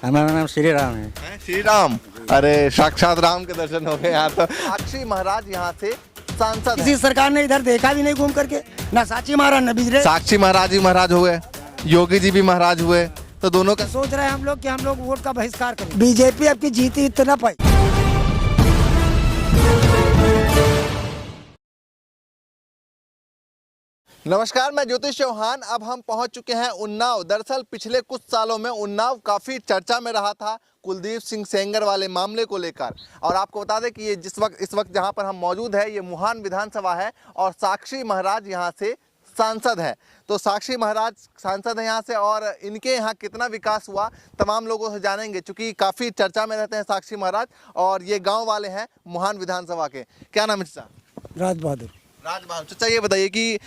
हमारा नाम श्री राम है। श्री राम, अरे साक्षात राम के दर्शन हो गए यहाँ तो। साक्षी महाराज यहाँ से सांसद किसी हैं। सरकार ने इधर देखा भी नहीं घूम करके, ना साक्षी महाराज न बिजरे। साक्षी महाराज ही महाराज हुए, योगी जी भी महाराज हुए, तो दोनों का सोच रहे हैं हम लोग कि हम लोग वोट का बहिष्कार करें। बीजेपी अब की जीती इतना पाई। नमस्कार, मैं ज्योतिष चौहान। अब हम पहुंच चुके हैं उन्नाव। दरअसल पिछले कुछ सालों में उन्नाव काफ़ी चर्चा में रहा था कुलदीप सिंह सेंगर वाले मामले को लेकर। और आपको बता दें कि ये इस वक्त जहां पर हम मौजूद है, ये मुहान विधानसभा है और साक्षी महाराज यहां से सांसद है। तो साक्षी महाराज सांसद हैं यहाँ से और इनके यहाँ कितना विकास हुआ तमाम लोगों से जानेंगे, चूँकि काफ़ी चर्चा में रहते हैं साक्षी महाराज। और ये गाँव वाले हैं मुहान विधानसभा के। क्या नाम है चाचा? राज बहादुर। चाचा ये बताइए कि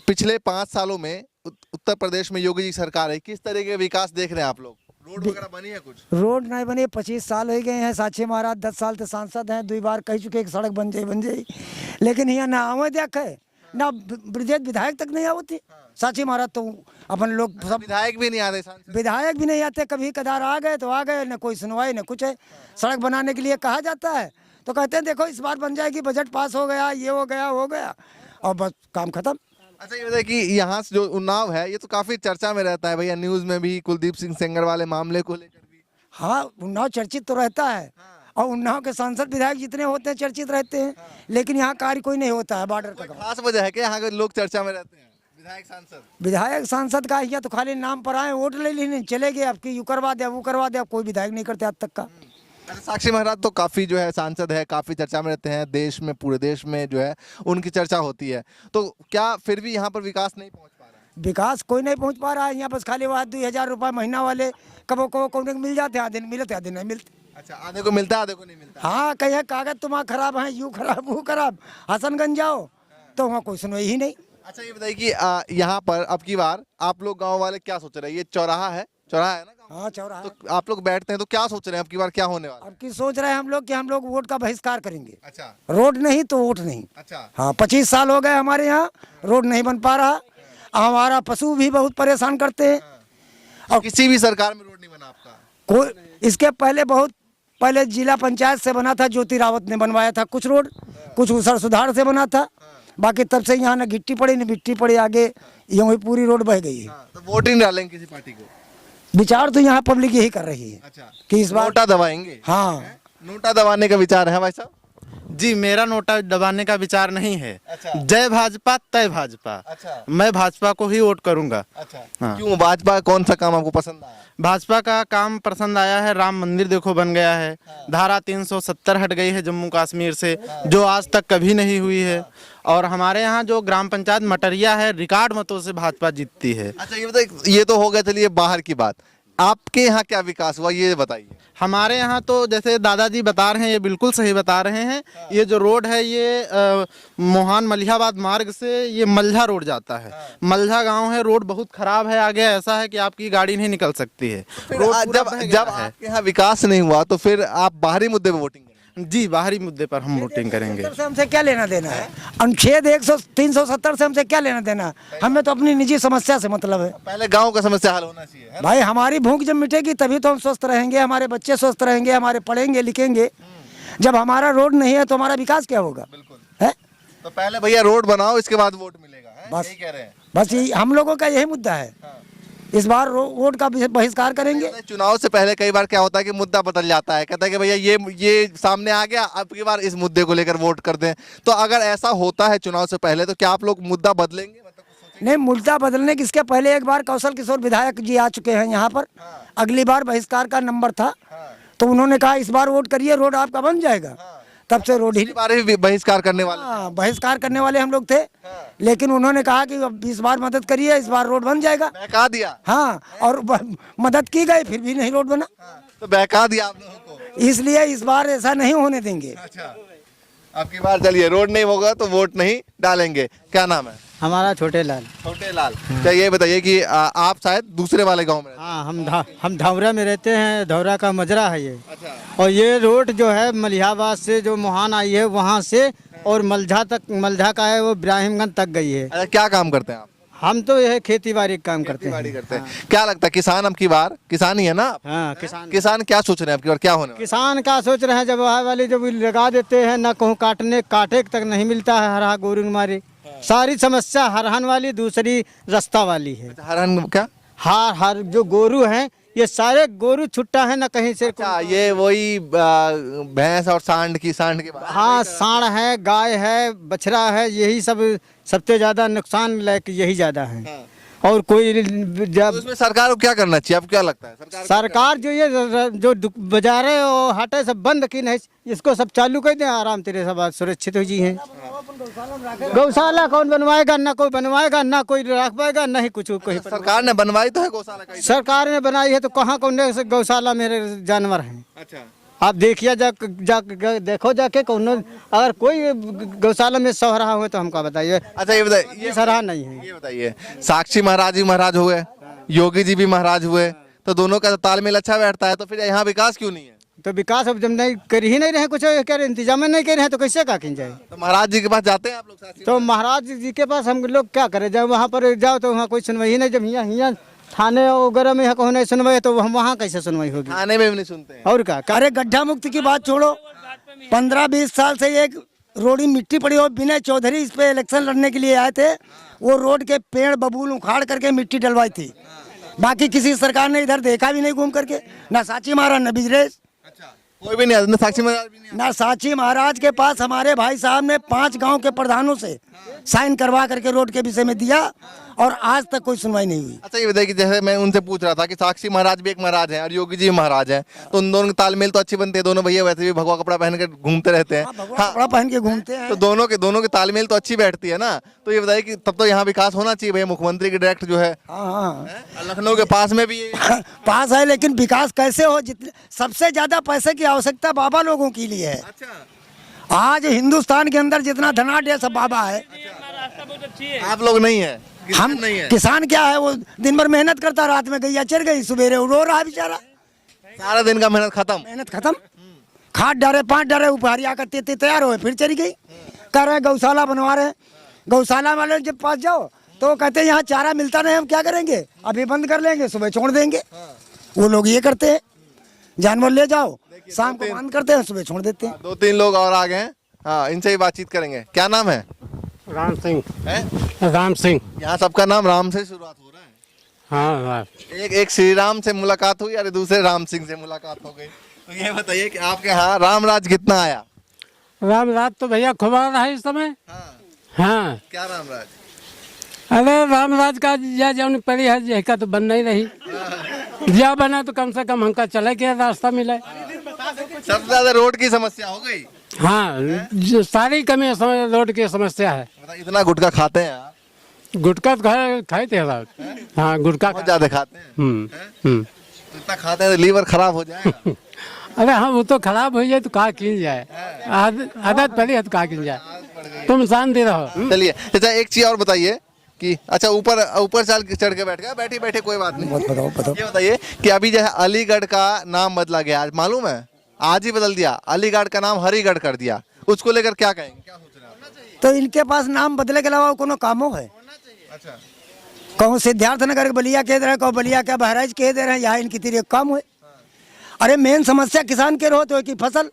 पिछले 5 सालों में उत्तर प्रदेश में योगी जी सरकार है, किस तरह के विकास देख रहे हैं आप लोग? रोड वगैरह बनी है? कुछ रोड नहीं बनी, 25 साल हो गए हैं। साक्षी महाराज 10 साल से सांसद हैं, 2 बार कह चुके एक सड़क बन जाए, लेकिन यहाँ ना आवे देखे ना ब्रिजेश विधायक तक नहीं आवती। साक्षी महाराज तो अपन लोग सब विधायक भी नहीं आते, विधायक भी नहीं आते। कभी कदार आ गए तो आ गए, न कोई सुनवाई न कुछ है। सड़क बनाने के लिए कहा जाता है तो कहते हैं देखो इस बार बन जाएगी, बजट पास हो गया, ये हो गया और बस काम खत्म। अच्छा ये बताइए कि यहाँ से जो उन्नाव है ये तो काफी चर्चा में रहता है भैया, न्यूज में भी कुलदीप सिंह सेंगर वाले मामले को लेकर भी। हाँ, उन्नाव चर्चित तो रहता है। और उन्नाव के सांसद विधायक जितने होते हैं चर्चित रहते हैं, लेकिन यहाँ कार्य कोई नहीं होता है। बॉर्डर का खास वजह है कि यहाँ के लोग चर्चा में रहते हैं? विधायक सांसद का यहाँ तो खाली नाम पर आए, वोट ले लेने चले गए, अब की यू करवा दिया वो करवा दिया, कोई विधायक नहीं करते आज तक का। साक्षी महाराज तो काफी जो है सांसद है, काफी चर्चा में रहते हैं, देश में पूरे देश में जो है उनकी चर्चा होती है। तो क्या फिर भी यहाँ पर विकास नहीं पहुँच पा रहा है? विकास कोई नहीं पहुँच पा रहा है। यहाँ बस खाली वहाँ 2000 रुपये महीना वाले कबो को मिल जाते हैं, आधे मिलते आधे नहीं मिलते। अच्छा, आधे को मिलता है आधे को नहीं मिलता। हाँ, कहीं कागज तुम्हारा खराब है, यू खराब वो खराब, हसनगंज जाओ तो वहाँ कोई सुनवाई ही नहीं। अच्छा ये बताइए कि यहाँ पर अब की बार आप लोग गाँव वाले क्या सोच रहे हैं? ये चौराहा है ना? हाँ, चौराहा। तो आप लोग बैठते हैं तो क्या सोच रहे हैं अब की बार क्या होने वाला है? अब की सोच रहे हैं हम लोग कि हम लोग वोट का बहिष्कार करेंगे। अच्छा, रोड नहीं तो वोट नहीं। अच्छा। हाँ, 25 साल हो गए हमारे यहाँ, रोड नहीं बन पा रहा। हमारा पशु भी बहुत परेशान करते हैं। और किसी भी सरकार में रोड नहीं बना आपका? कोई इसके पहले जिला पंचायत से बना था, ज्योति रावत ने बनवाया था कुछ रोड, कुछ उसर सुधार से बना था। बाकी तब से यहाँ न गिट्टी पड़ी न मिट्टी पड़ी, आगे यूं ही पूरी रोड बह गई है। तो वोट ही नहीं डालेंगे किसी पार्टी को? विचार तो यहाँ पब्लिक यही कर रही है। अच्छा, कि इस बार नोटा दबाएंगे? हाँ, नोटा दबाने का विचार है भाई साहब? जी, मेरा नोटा दबाने का विचार नहीं है। अच्छा। जय भाजपा तय भाजपा। अच्छा। मैं भाजपा को ही वोट करूंगा। अच्छा। हाँ। क्यों भाजपा, कौन सा काम आपको पसंद आया? भाजपा का काम पसंद आया है, राम मंदिर देखो बन गया है। धारा 370 हट गई है जम्मू कश्मीर से, जो आज तक कभी नहीं हुई है। और हमारे यहाँ जो ग्राम पंचायत मटरिया है, रिकॉर्ड मतों से भाजपा जीतती है। अच्छा ये बताइए, ये तो हो गया, चलिए बाहर की बात, आपके यहाँ क्या विकास हुआ ये बताइए। हमारे यहाँ तो जैसे दादाजी बता रहे हैं, ये बिल्कुल सही बता रहे हैं। ये जो रोड है ये मोहान मलिहाबाद मार्ग से ये मल्झा रोड जाता है। मल्झा गांव है, रोड बहुत खराब है, आगे ऐसा है कि आपकी गाड़ी नहीं निकल सकती है। रोड पूरा बह गया जब है। आपके यहाँ विकास नहीं हुआ तो फिर आप बाहरी मुद्दे पे वोटिंग करेंगे? जी, बाहरी मुद्दे पर हम वोटिंग करेंगे। से हमसे क्या लेना देना है? अनुच्छेद 370 से हमसे क्या लेना देना है? हमें तो अपनी निजी समस्या से मतलब है। पहले गांव का समस्या हल होना चाहिए, है ना? भाई हमारी भूख जब मिटेगी तभी तो हम स्वस्थ रहेंगे, हमारे बच्चे स्वस्थ रहेंगे, हमारे पढ़ेंगे लिखेंगे। जब हमारा रोड नहीं है तो हमारा विकास क्या होगा? है? तो पहले भैया रोड बनाओ, इसके बाद वोट मिलेगा, है? बस यही कह रहे हैं। बस हम लोगों का यही मुद्दा है। इस बार वोट का बहिष्कार करेंगे। चुनाव से पहले कई बार क्या होता है कि मुद्दा बदल जाता है, कहता है कि भैया ये सामने आ गया, अब की बार इस मुद्दे को लेकर वोट कर दें। तो अगर ऐसा होता है चुनाव से पहले तो क्या आप लोग मुद्दा बदलेंगे? नहीं, मुद्दा बदलने के इसके पहले एक बार कौशल किशोर विधायक जी आ चुके हैं यहाँ पर। अगली बार बहिष्कार का नंबर था तो उन्होंने कहा इस बार वोट करिए, रोड आपका बन जाएगा। तब से रोड ही बारे भी बहिष्कार करने वाले। हाँ, बहिष्कार करने वाले हम लोग थे। लेकिन उन्होंने कहा कि अब इस बार मदद करिए, इस बार रोड बन जाएगा। बहका दिया। हाँ, और मदद की गई फिर भी नहीं रोड बना। तो बहका दिया आप लोगों को। इसलिए इस बार ऐसा नहीं होने देंगे। अच्छा, अब की बार चलिए रोड नहीं होगा तो वोट नहीं डालेंगे। क्या नाम है? हमारा छोटे लाल। छोटे लाल। क्या ये बताइए कि आप शायद दूसरे वाले गांव में रहते हैं? हाँ, हम धौरा में रहते हैं, धौरा का मजरा है ये। अच्छा। और ये रोड जो है मलिहाबाद से जो मोहान आई है वहाँ से और मल्झा का है वो इब्राहिमगंज तक गई है। अच्छा, क्या काम करते हैं आप? हम तो यह खेती बाड़ी का काम करते बाड़ी हैं। करते हैं। क्या लगता है किसान अब की बार किसान ही है ना आप? हाँ, किसान किसान क्या सोच रहे हैं अब की बार क्या होने वाला किसान का सोच रहे हैं, जब वहाँ वाली जब लगा देते हैं ना, कहूँ काटे तक नहीं मिलता है, हरा गोरू मारे सारी समस्या हरहन वाली, दूसरी रास्ता वाली है। है? हरहन क्या? हर जो गोरू हैं ये सारे गोरू छुट्टा है ना कहीं से। अच्छा ये वही भैंस और सांड की बात। हाँ, सांड है, गाय है, बछड़ा है, यही सब सबसे ज्यादा नुकसान लायक यही ज्यादा है। और कोई तो जब उसमें सरकार को क्या करना चाहिए आपको क्या लगता है? सरकार जो ये जो बाजारे और हाटे सब बंद की नहीं, इसको सब चालू कर दें, आराम तेरे सब सुरक्षित हो जी हैं। गौशाला कौन बनवाएगा? ना कोई बनवाएगा, ना कोई रख पाएगा, ना ही कुछ कोई। सरकार ने बनवाई तो है गौशाला कहीं? सरकार ने बनाई है तो कहाँ कौन गौशाला मेरे जानवर हैं। अच्छा आप देखिए देखो जाके कौन, अगर कोई गौशाला में सह रहा हो तो हमको बताइए। अच्छा ये बताइए, ये सराहा नहीं है। ये बताइए साक्षी महाराज भी महाराज हुए, योगी जी भी महाराज हुए, तो दोनों का तालमेल अच्छा बैठता है, तो फिर यहाँ विकास क्यों नहीं है? तो विकास अब जब नहीं कर ही नहीं रहे, कुछ क्या इंतजाम नहीं कर रहे हैं तो कैसे का किन जाए? तो महाराज जी के पास जाते हैं आप लोग? साक्षी तो महाराज जी के पास हम लोग क्या करें? जब वहाँ पर जाओ तो वहाँ कोई सुनवाई नहीं, जब यहाँ थाने वगैरह में कहीं नहीं सुनवाई तो हम वहाँ कैसे सुनवाई होगी? थाने में भी नहीं सुनते हैं। और क्या? अरे गड्ढा मुक्ति की बात छोड़ो, 15-20 साल से एक रोडी मिट्टी पड़ी हो, विनय चौधरी इस पे इलेक्शन लड़ने के लिए आए थे, वो रोड के पेड़ बबूल उखाड़ करके मिट्टी डलवाई थी। बाकी किसी सरकार ने इधर देखा भी नहीं घूम करके, ना साची महाराज ना बिजरेश, कोई भी नहीं आता, साक्षी महाराज भी नहीं ना साची महाराज के पास हमारे भाई साहब ने 5 गांव के प्रधानों से साइन करवा करके रोड के विषय में दिया और आज तक कोई सुनवाई नहीं हुई। अच्छा ये बताइए कि जैसे मैं उनसे पूछ रहा था कि साक्षी महाराज भी एक महाराज हैं और योगी जी भी महाराज हैं, तो उन दोनों के तालमेल तो अच्छी बनती है, दोनों भैया वैसे भी भगवा कपड़ा पहन कर घूमते रहते हैं। हाँ, कपड़ा पहन के घूमते हैं तो दोनों के तालमेल तो अच्छी बैठती है ना, तो ये बताइए कि तब तो यहाँ विकास होना चाहिए भैया, मुख्यमंत्री के डायरेक्ट जो है। हाँ लखनऊ के पास में भी पास है, लेकिन विकास कैसे हो? जितने सबसे ज्यादा पैसे की आवश्यकता बाबा लोगों के लिए है। आज हिंदुस्तान के अंदर जितना धनाढ्य है सब बाबा है। आप लोग नहीं है, हम नहीं है। किसान क्या है, वो दिन भर मेहनत करता, रात में गैया चढ़ गई, सवेरे रो रहा बेचारा, सारा दिन का मेहनत खत्म। खाद डाले 5 डाले उपहारी आकर तैयार हो फिर चली गई। कह रहे गौशाला बनवा रहे हैं, गौशाला वाले जब पास जाओ तो कहते हैं यहाँ चारा मिलता नहीं, हम क्या करेंगे, अभी बंद कर लेंगे, सुबह छोड़ देंगे। वो लोग ये करते हैं, जानवर ले जाओ, शाम को बंद करते हैं, सुबह छोड़ देते हैं। 2-3 लोग और आ गए हैं, हाँ इनसे ही बातचीत करेंगे। क्या नाम है? राम सिंह। हैं? राम सिंह। यहाँ सबका नाम राम से शुरुआत हो रहा है। हाँ। एक श्री राम से मुलाकात हुई और दूसरे राम सिंह से मुलाकात हो गई। तो ये बताइए कि आपके यहाँ राम राज कितना आया? राम राज तो भैया खुबा रहा है इस समय। हाँ। क्या राम राज? अरे राम राज का या जौन पड़ी है जहका तो बन नहीं रही, या बना तो कम से कम हमका चले के रास्ता मिले। सबसे ज्यादा रोड की समस्या हो गई। हाँ, जो सारी कमी रोड की समस्या है। इतना गुटखा खाते हैं आप? गुटखा तो खाए थे रात। हाँ, गुटखा बहुत ज्यादा खाते हैं। तो इतना खाते हैं तो लीवर खराब हो जाएगा। अरे हाँ, वो तो खराब हो जाए तो कहा किन जाए, आदत पड़ी है तो कहा किन जाए, तुम शांति रहो। चलिए अच्छा एक चीज और बताइए कि अच्छा ऊपर चढ़ के बैठ गया, बैठे कोई बात नहीं। बताओ। ये बताइए कि अभी जो है अलीगढ़ का नाम बदला गया, आज मालूम है? आज ही बदल दिया, अलीगढ़ का नाम हरिगढ़ कर दिया। उसको लेकर क्या कहेंगे, क्या सोच रहे हैं? तो इनके पास नाम बदले के अलावा कोनो कामो है? अच्छा कहूँ सिद्धार्थ नगर बलिया कह दे रहे हैं, कहूँ बलिया क्या बहराइच कह दे रहे हैं, यहाँ इनकी तेरी काम है। अरे मेन समस्या किसान के रहो तो कि फसल,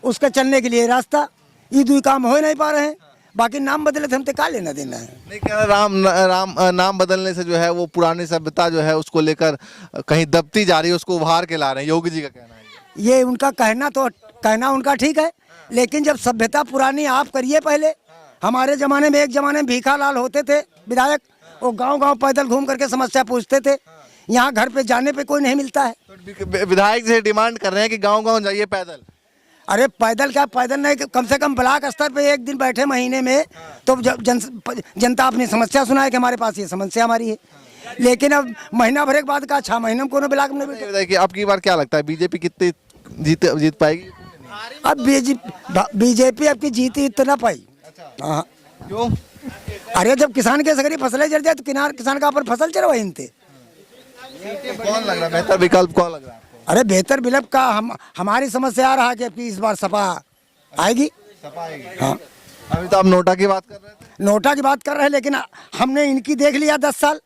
उसके चलने के लिए रास्ता, ये 2 काम हो नहीं पा रहे हैं। बाकी नाम बदले थे हम तो क्या लेना देना है। नहीं कह रहा नाम बदलने से जो है वो पुरानी सभ्यता जो है उसको लेकर कहीं दबती जा रही है, उसको उभार के ला रहे हैं, योगी जी का कहना है। ये उनका कहना उनका ठीक है, लेकिन जब सभ्यता पुरानी आप करिए। पहले हमारे जमाने में एक जमाने में भीखा लाल होते थे विधायक, वो गांव पैदल घूम करके समस्या पूछते थे। यहाँ घर पे जाने पे कोई नहीं मिलता है। तो विधायक से डिमांड कर रहे हैं कि गांव जाइए पैदल। अरे पैदल क्या, पैदल नहीं, कम से कम ब्लॉक स्तर पे एक दिन बैठे महीने में तो जनता अपनी समस्या सुनाए कि हमारे पास ये समस्या हमारी है। लेकिन अब महीना भर के बाद का 6 महीने में कोनो ब्लॉक में बैठे। बताइए कि अब की बार क्या लगता है बीजेपी कितनी जीत पाएगी? अब बीजेपी अब की जीती इतना पाई। हाँ, क्यों? अरे जब किसान के सगरी फसलें जल जाए तो किसान का अपन फसल चढ़वाई इनते। कौन लग रहा है बेहतर विकल्प, कौन लग रहा है? अरे बेहतर विकल्प का हमारी समस्या आ रहा है कि इस बार सपा आएगी। सपा आएगी। हाँ, अभी तो आप नोटा की बात कर रहे थे। नोटा की बात कर रहे हैं, लेकिन हमने इनकी देख लिया 10 साल।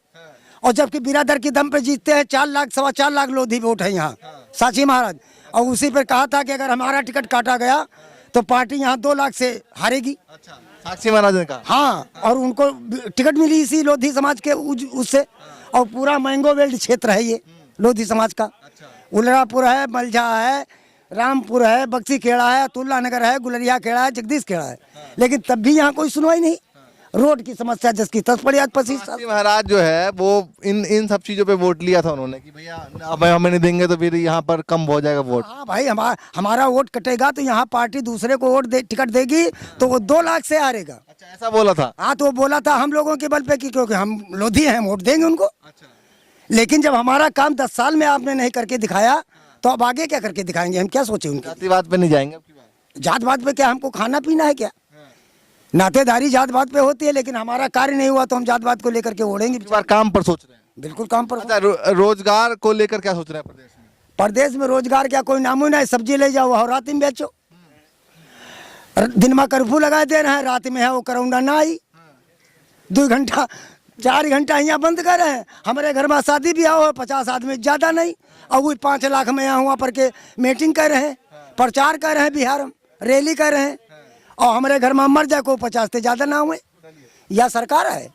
और जबकि बिरादर की दम पे जीतते हैं, 4 लाख 4.25 लाख लोधी वोट है यहाँ, साची महाराज। और उसी पर कहा था कि अगर हमारा टिकट काटा गया तो पार्टी यहाँ 2 लाख से हारेगी। अच्छा, साक्षी महाराज ने कहा। हाँ, और उनको टिकट मिली इसी लोधी समाज के उससे। और पूरा मैंगो बेल्ट क्षेत्र है ये लोधी समाज का। उलरापुर है, मलझा है, रामपुर है, बक्सी खेड़ा है, अतुल्ला नगर है, गुलरिया खेड़ा है, जगदीश खेड़ा है। लेकिन तब भी यहाँ कोई सुनवाई नहीं। रोड की समस्या जिसकी तस पड़ी आज 25 साल। साक्षी महाराज जो है वो इन सब चीजों पे वोट लिया था उन्होंने कि भैया अब हमें नहीं देंगे तो फिर यहाँ पर कम हो जाएगा वोट। हाँ भाई, हमारा वोट कटेगा तो यहाँ पार्टी दूसरे को टिकट देगी तो वो 2 लाख से हारेगा। अच्छा, ऐसा बोला था। हाँ, तो वो बोला था हम लोगों के बल पे कि क्योंकि हम लोधी हैं, वोट देंगे उनको। अच्छा, लेकिन जब हमारा काम 10 साल में आपने नहीं करके दिखाया तो अब आगे क्या करके दिखाएंगे? हम क्या सोचे उनके? जातिवाद पे नहीं जाएंगे अब की बार। जात पात पे क्या हमको खाना पीना है क्या? नातेदारी जात पात पे होती है, लेकिन हमारा कार्य नहीं हुआ तो हम जात पात को लेकर के ओढ़ेंगे। इस बार काम पर सोच रहे हैं। बिल्कुल काम पर। अच्छा, रोजगार को लेकर क्या सोच रहे हैं प्रदेश में? प्रदेश में रोजगार क्या कोई नामो नहीं। सब्जी ले जाओ और रात में बेचो। दिन में कर्फ्यू लगा दे रहे हैं, रात में है वो करौंडा ना आई। 2 घंटा 4 घंटा यहाँ बंद कर रहे हैं। हमारे घर में शादी ब्याह हो 50 आदमी ज्यादा नहीं, और वही 5 लाख में यहाँ हुआ पर के मीटिंग कर रहे हैं, प्रचार कर रहे हैं, बिहार में रैली कर रहे हैं। और हमारे घर में मर जाए को 50 से ज्यादा ना हुए। यह सरकार है।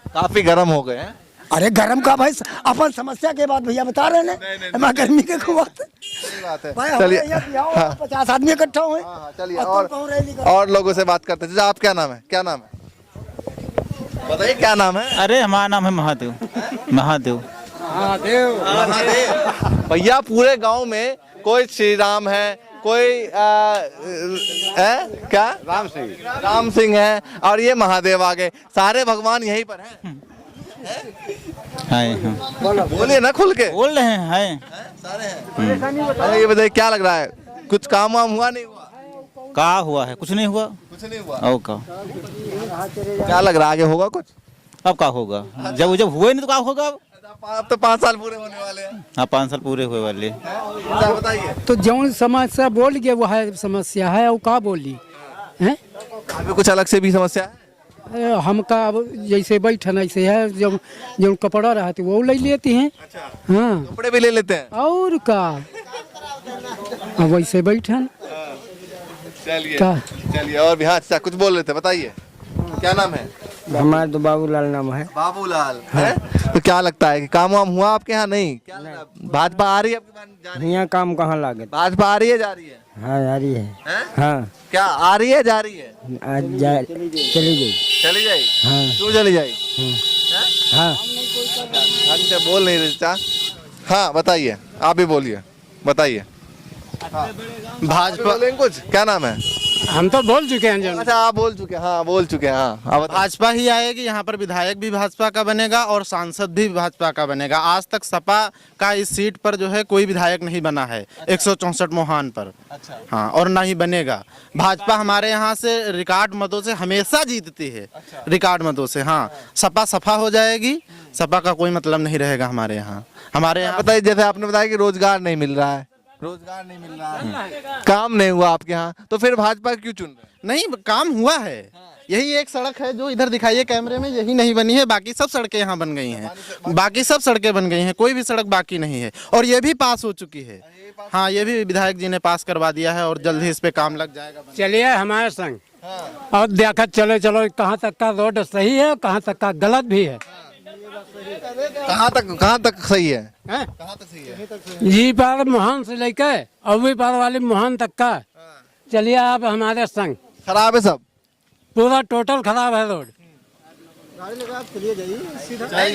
काफी गर्म हो गए हैं। अरे गरम का भाई, अपन समस्या के बाद भैया बता रहे हैं ना, गर्मी के बात है। भाई। चलिए। हमारे यहाँ ब्याह हुआ, 50 आदमी इकट्ठा हुए। चलिए और तुम कहो रैली करो। और लोगों से बात करते हैं। आप क्या नाम है? क्या नाम है बताइए, क्या नाम है? अरे हमारा नाम है महादेव। महादेव भैया पूरे गांव में कोई श्री राम है, कोई है क्या, राम सिंह है, और ये महादेव आ गए। सारे भगवान यहीं पर हैं। हाँ बोलिए ना खुल के। बोल रहे हैं। सारे हैं। अच्छा, ये बताइए क्या लग रहा है, कुछ काम वाम हुआ नहीं हुआ? का हुआ है? कुछ नहीं हुआ। कुछ नहीं हुआ। और का क्या लग रहा है आगे होगा कुछ? अब का होगा? जब हुए नहीं तो का होगा? अब तो 5 साल पूरे होने वाले हैं। हाँ 5 साल पूरे हुए वाले। अच्छा, बताइए। तो जौन समस्या बोल गए वो है समस्या है, और का बोली है? अभी कुछ अलग से भी समस्या है? हमका अब जैसे बैठन ऐसे है, जब जो कपड़ा रहते वो ले लेती हैं। हाँ, कपड़े भी ले लेते हैं। और का अब वैसे बैठन चलिए का। चलिए। और भी हाँ, अच्छा कुछ बोल रहे थे, बताइए क्या नाम है? हमारा तो बाबूलाल नाम है। बाबूलाल है। तो क्या लगता है कि काम वाम हुआ आपके यहाँ? नहीं, क्या लग रहा है? भाजपा आ रही है आपकी बार? जा रही है? यहाँ काम कहाँ लागत? भाजपा आ रही है, जा रही है? हाँ आ रही है। हैं? हाँ क्या आ रही है, जा रही है? आज चली गई। चली जाए? हाँ क्यों चली जाए? हाँ हमसे बोल नहीं रहे चाचा। हाँ बताइए, आप भी बोलिए, बताइए। भाजपा बोलेंगे कुछ? क्या नाम है? हम तो बोल चुके हैं जन। अच्छा, आप बोल चुके हैं। हाँ बोल चुके हैं। हाँ आप बताइए। भाजपा ही आएगी। यहाँ पर विधायक भी भाजपा का बनेगा और सांसद भी भाजपा का बनेगा। आज तक सपा का इस सीट पर जो है कोई विधायक नहीं बना है 164 मोहान पर। अच्छा। हाँ, और ना ही बनेगा। भाजपा हमारे यहाँ से रिकॉर्ड मतों से हमेशा जीतती है। रिकॉर्ड मतों से। हाँ, सपा सफा हो जाएगी। सपा का कोई मतलब नहीं रहेगा हमारे यहाँ। हमारे यहाँ बताइए, जैसे आपने बताया कि रोजगार नहीं मिल रहा है, रोजगार नहीं मिल रहा है, काम नहीं हुआ आपके यहाँ, तो फिर भाजपा क्यों चुन रहे हैं? नहीं, काम हुआ है। यही एक सड़क है जो इधर दिखाइए कैमरे में, यही नहीं बनी है। बाकी सब सड़कें यहाँ बन गई हैं। बाकी सब सड़कें बन गई हैं, कोई भी सड़क बाकी नहीं है। और ये भी पास हो चुकी है। हाँ, ये भी विधायक जी ने पास करवा दिया है और जल्द ही इस पे काम लग जाएगा। चलिए हमारे संग और देखा चलो चलो कहाँ तक का रोड सही है, कहाँ तक का गलत भी है। कहाँ तक सही है? हैं? कहाँ तक सही है? जी पार मोहन से लेकर और भी पार वाले मोहन तक का। चलिए आप हमारे संग। खराब है सब? पूरा टोटल खराब है रोड।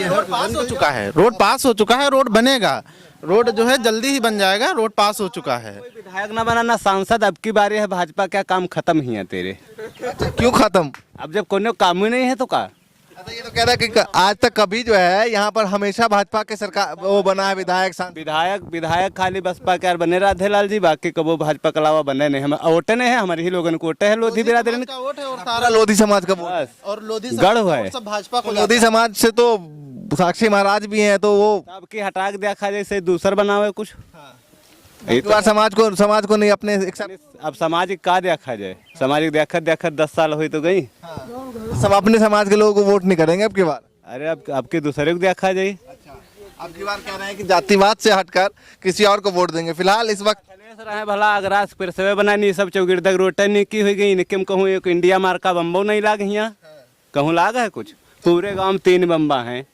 रोड पास हो चुका है। रोड पास हो चुका है। रोड बनेगा। रोड जो है जल्दी ही बन जाएगा। रोड पास हो चुका है। विधायक ना बना ना सांसद, अब की बारी है भाजपा का काम खत्म ही है तेरे। क्यों खत्म? अब जब कोई काम ही नहीं है तो का। अच्छा, ये तो कह रहा है कि आज तक कभी जो है यहाँ पर हमेशा भाजपा के सरकार वो बना है विधायक विधायक खाली बसपा के बने राधे लाल जी, बाकी कबो भाजपा के अलावा बने नहीं। हम वोटे नहीं है, हमारे ही लोगों को वोटे है। लोधी बिरादरी का वोट है और सारा लोधी समाज का वोट है। बस और लोधी गढ़ हुआ है। सब भाजपा को लोधी समाज से तो साक्षी महाराज भी हैं, तो वो अब की हटा के देखा जैसे दूसर बनावे कुछ। इस बार समाज को नहीं अपने accept- अब सामाजिक का देखा जाए, सामाजिक देखत देखत 10 साल हुई तो गई। सब अपने समाज के लोगों को वोट नहीं करेंगे अब की बार। अरे अब के दूसरे को देखा जाए। अब की बार कह रहे हैं कि जातिवाद से हटकर किसी और को वोट देंगे। फिलहाल इस वक्त रहे भला अगर आज फिर से बनानी सब चौगिर तक रोटे निकी हुई गई निकम कहूँ एक इंडिया मार का बम्बो नहीं लाग यहाँ कहूँ लाग है कुछ। पूरे गांव में 3 बम्बा हैं।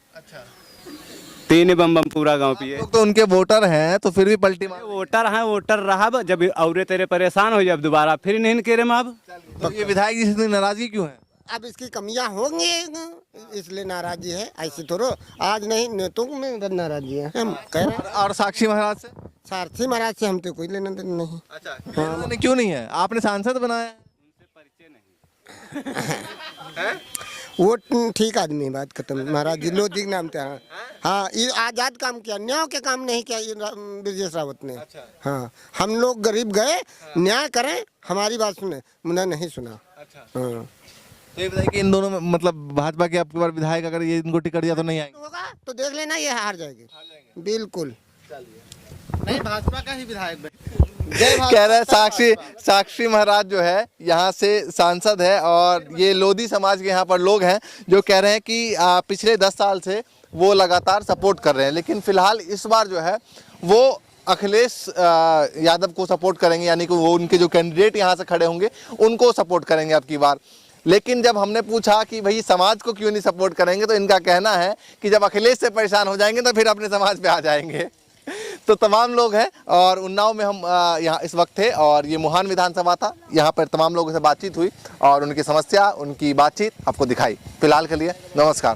3 बम पूरा गांव पिए। लोग तो उनके वोटर हैं तो फिर भी पलटी मार। वोटर हैं, वोटर रहा जब और तेरे परेशान हो जब दोबारा फिर नहीं केरे में अब। तो ये विधायक जी से इतनी नाराजगी क्यों है? अब इसकी कमियां होंगी इसलिए नाराजी है, ऐसे थोड़ो आज नहीं नेतों में नाराजी है हम कह रहे हैं। और साक्षी महाराज से? सारथी महाराज से हम तो कोई लेना देना नहीं। अच्छा क्यों नहीं है? आपने सांसद बनाया है। वो ठीक आदमी, बात खत्म। महाराज जी लोधी नाम थे। हाँ ये आजाद काम किया, न्याय के काम नहीं किया ये ब्रजेश रावत ने। हाँ हम लोग गरीब गए न्याय करें, हमारी बात सुने, मुझे नहीं सुना। हाँ तो ये बताइए कि इन दोनों में मतलब भाजपा के आपके बार विधायक अगर ये इनको टिकट दिया तो नहीं आएंगे? होगा तो देख लेना ये हार जाएगी बिल्कुल। नहीं भाजपा का ही विधायक कह रहे हैं साक्षी महाराज जो है यहाँ से सांसद है और ये लोधी समाज के यहाँ पर लोग हैं जो कह रहे हैं कि पिछले 10 साल से वो लगातार सपोर्ट कर रहे हैं, लेकिन फिलहाल इस बार जो है वो अखिलेश यादव को सपोर्ट करेंगे, यानी कि वो उनके जो कैंडिडेट यहाँ से खड़े होंगे उनको सपोर्ट करेंगे अब की बार। लेकिन जब हमने पूछा कि भाई समाज को क्यों नहीं सपोर्ट करेंगे तो इनका कहना है कि जब अखिलेश से परेशान हो जाएंगे तो फिर अपने समाज पे आ जाएंगे। तो तमाम लोग हैं और उन्नाव में हम यहाँ इस वक्त थे और ये मुहान विधानसभा था। यहाँ पर तमाम लोगों से बातचीत हुई और उनकी समस्या, उनकी बातचीत आपको दिखाई। फिलहाल के लिए नमस्कार।